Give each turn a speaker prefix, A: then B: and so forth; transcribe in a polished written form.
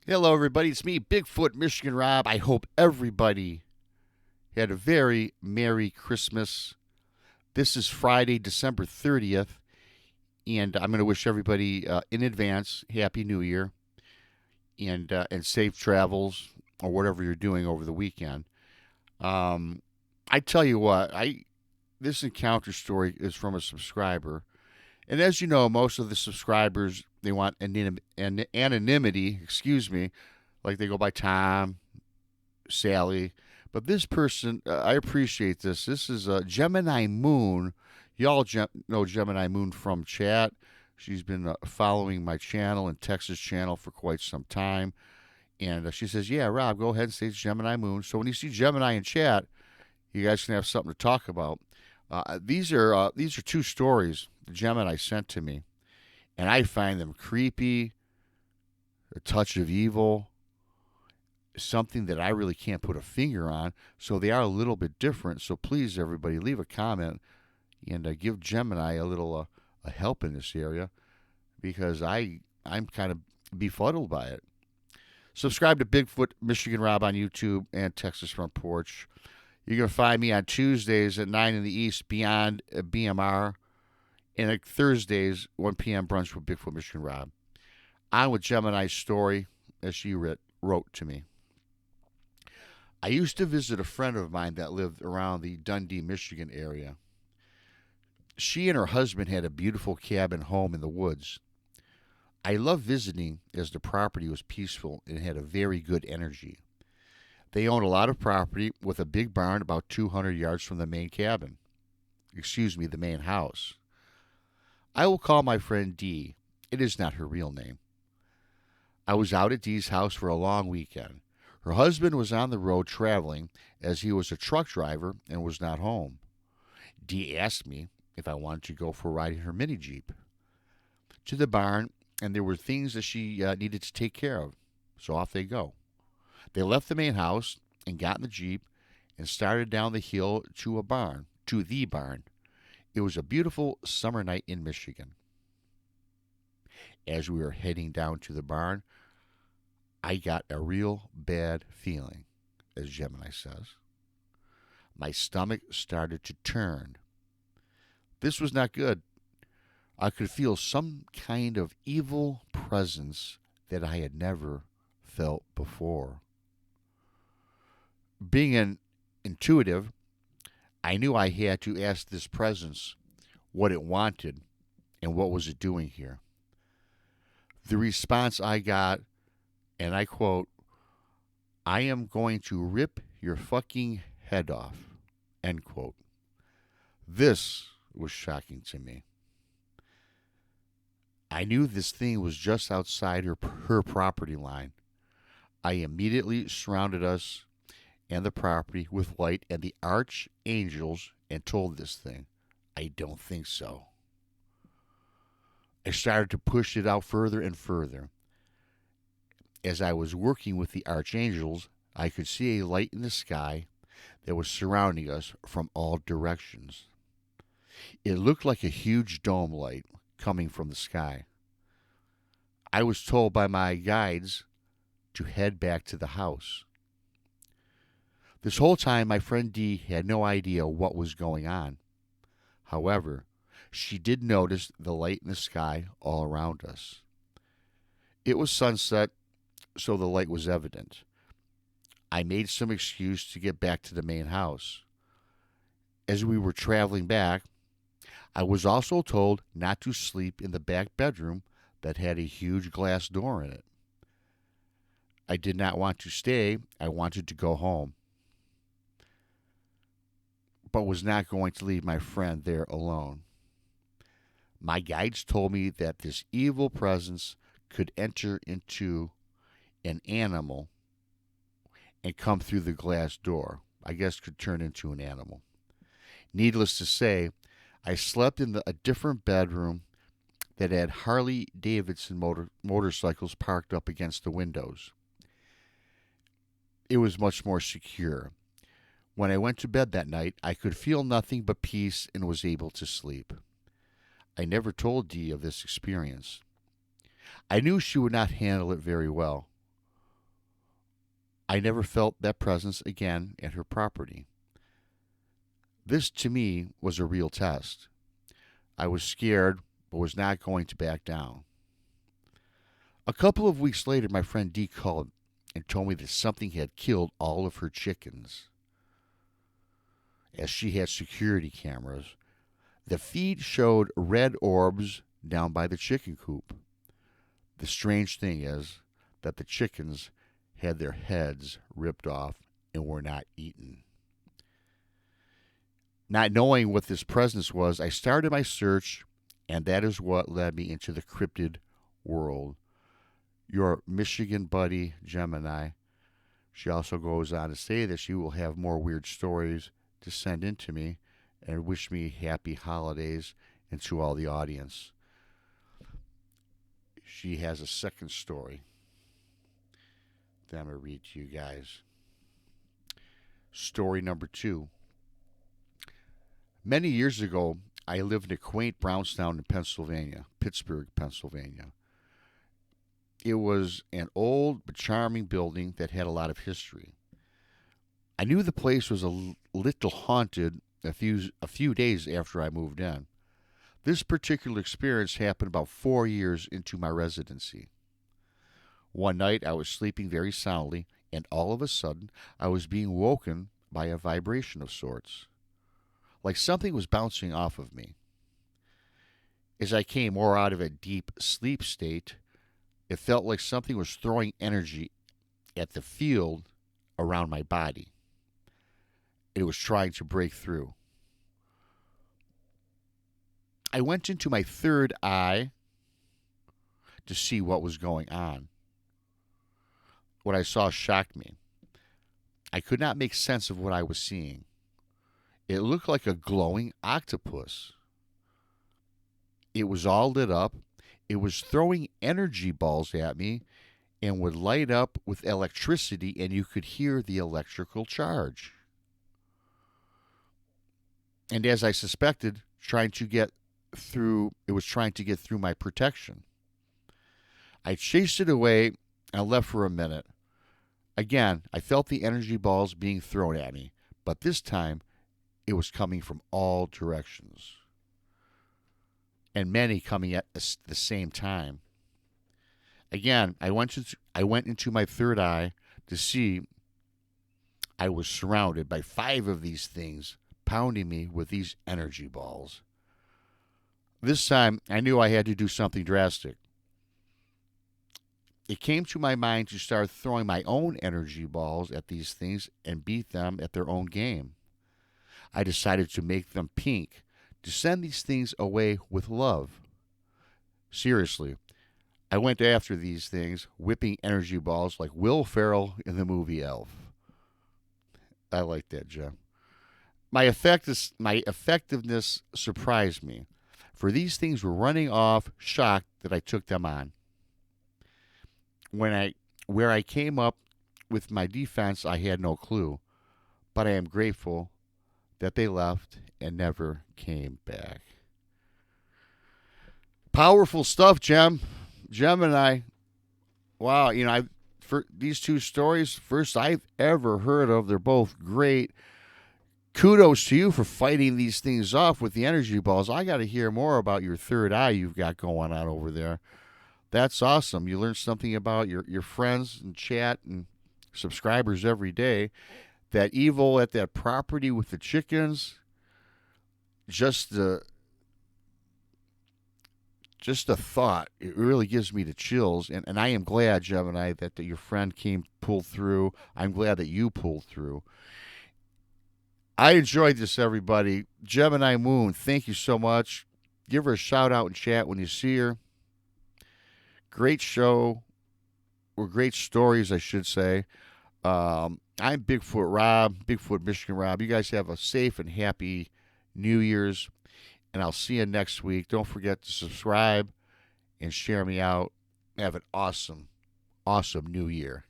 A: Hello, everybody. It's me, Bigfoot, Michigan Rob. I hope everybody had a very Merry Christmas. This is Friday, December 30th, and I'm going to wish everybody in advance Happy New Year and safe travels or whatever you're doing over the weekend. Um, I tell you what, this encounter story is from a subscriber, and as you know, most of the subscribers they want anonymity. Excuse me, like they go by Tom, Sally. But this person, I appreciate this. This is Gemini Moon. Y'all know Gemini Moon from chat. She's been following my channel and Texas channel for quite some time. And she says, yeah, Rob, go ahead and say it's Gemini Moon. So when you see Gemini in chat, you guys can have something to talk about. These are two stories Gemini sent to me, and I find them creepy, a touch of evil, something that I really can't put a finger on. So they are a little bit different. So please, everybody, leave a comment and give Gemini a little a help in this area because I'm kind of befuddled by it. Subscribe to Bigfoot Michigan Rob on YouTube and Texas Front Porch. You can find me on Tuesdays at 9 in the East Beyond BMR and at Thursdays 1 p.m. brunch with Bigfoot Michigan Rob. On with Gemini's story as she wrote to me. I used to visit a friend of mine that lived around the Dundee, Michigan area. She and her husband had a beautiful cabin home in the woods. I loved visiting as the property was peaceful and had a very good energy. They owned a lot of property with a big barn about 200 yards from the main cabin. The main house. I will call my friend Dee. It is not her real name. I was out at Dee's house for a long weekend. Her husband was on the road traveling as he was a truck driver and was not home. Dee asked me if I wanted to go for a ride in her mini Jeep to the barn, and there were things that she needed to take care of. So off they go. They left the main house and got in the Jeep and started down the hill to the barn. It was a beautiful summer night in Michigan. As we were heading down to the barn, I got a real bad feeling, as Gemini says. My stomach started to turn. This was not good. I could feel some kind of evil presence that I had never felt before. Being an intuitive, I knew I had to ask this presence what it wanted and what was it doing here. The response I got, and I quote, I am going to rip your fucking head off, end quote. This was shocking to me. I knew this thing was just outside her property line. I immediately surrounded us and the property with light and the archangels and told this thing, I don't think so. I started to push it out further and further. As I was working with the archangels, I could see a light in the sky that was surrounding us from all directions. It looked like a huge dome light coming from the sky. I was told by my guides to head back to the house. This whole time, my friend Dee had no idea what was going on. However, she did notice the light in the sky all around us. It was sunset, so the light was evident. I made some excuse to get back to the main house. As we were traveling back, I was also told not to sleep in the back bedroom that had a huge glass door in it. I did not want to stay. I wanted to go home, but was not going to leave my friend there alone. My guides told me that this evil presence could enter into an animal and come through the glass door. I guess could turn into an animal. Needless to say, I slept in a different bedroom that had Harley Davidson motorcycles parked up against the windows. It was much more secure. When I went to bed that night, I could feel nothing but peace and was able to sleep. I never told Dee of this experience. I knew she would not handle it very well. I never felt that presence again at her property. This to me was a real test. I was scared, but was not going to back down. A couple of weeks later, my friend Dee called and told me that something had killed all of her chickens. As she had security cameras, the feed showed red orbs down by the chicken coop. The strange thing is that the chickens had their heads ripped off and were not eaten. Not knowing what this presence was, I started my search, and that is what led me into the cryptid world. Your Michigan buddy, Gemini. She also goes on to say that she will have more weird stories to send in to me and wish me happy holidays and to all the audience. She has a second story that I'm going to read to you guys. Story number 2. Many years ago, I lived in a quaint brownstown in Pennsylvania, Pittsburgh, Pennsylvania. It was an old but charming building that had a lot of history. I knew the place was a little haunted a few days after I moved in. This particular experience happened about 4 years into my residency. One night I was sleeping very soundly, and all of a sudden I was being woken by a vibration of sorts, like something was bouncing off of me. As I came more out of a deep sleep state, it felt like something was throwing energy at the field around my body. It was trying to break through. I went into my third eye to see what was going on. What I saw shocked me. I could not make sense of what I was seeing. It looked like a glowing octopus. It was all lit up. It was throwing energy balls at me and would light up with electricity, and you could hear the electrical charge. And as I suspected, it was trying to get through my protection. I chased it away and left for a minute. Again, I felt the energy balls being thrown at me, but this time it was coming from all directions, and many coming at the same time. Again, I went into my third eye to see. I was surrounded by 5 of these things pounding me with these energy balls. This time, I knew I had to do something drastic. It came to my mind to start throwing my own energy balls at these things and beat them at their own game. I decided to make them pink, to send these things away with love. Seriously, I went after these things, whipping energy balls like Will Ferrell in the movie Elf. I like that, Jim. My effectiveness surprised me, for these things were running off, shocked that I took them on. Where I came up with my defense, I had no clue, but I am grateful that they left and never came back. Powerful stuff, Gemini. Wow, for these 2 stories, first I've ever heard of. They're both great. Kudos to you for fighting these things off with the energy balls. I got to hear more about your third eye you've got going on over there. That's awesome. You learn something about your friends and chat and subscribers every day. That evil at that property with the chickens, just the thought, it really gives me the chills. And I am glad, Gemini, that your friend pulled through. I'm glad that you pulled through. I enjoyed this, everybody. Gemini Moon, thank you so much. Give her a shout out in chat when you see her. Great show, or great stories, I should say. I'm Bigfoot Rob, Bigfoot Michigan Rob. You guys have a safe and happy New Year's, and I'll see you next week. Don't forget to subscribe and share me out. Have an awesome, awesome New Year.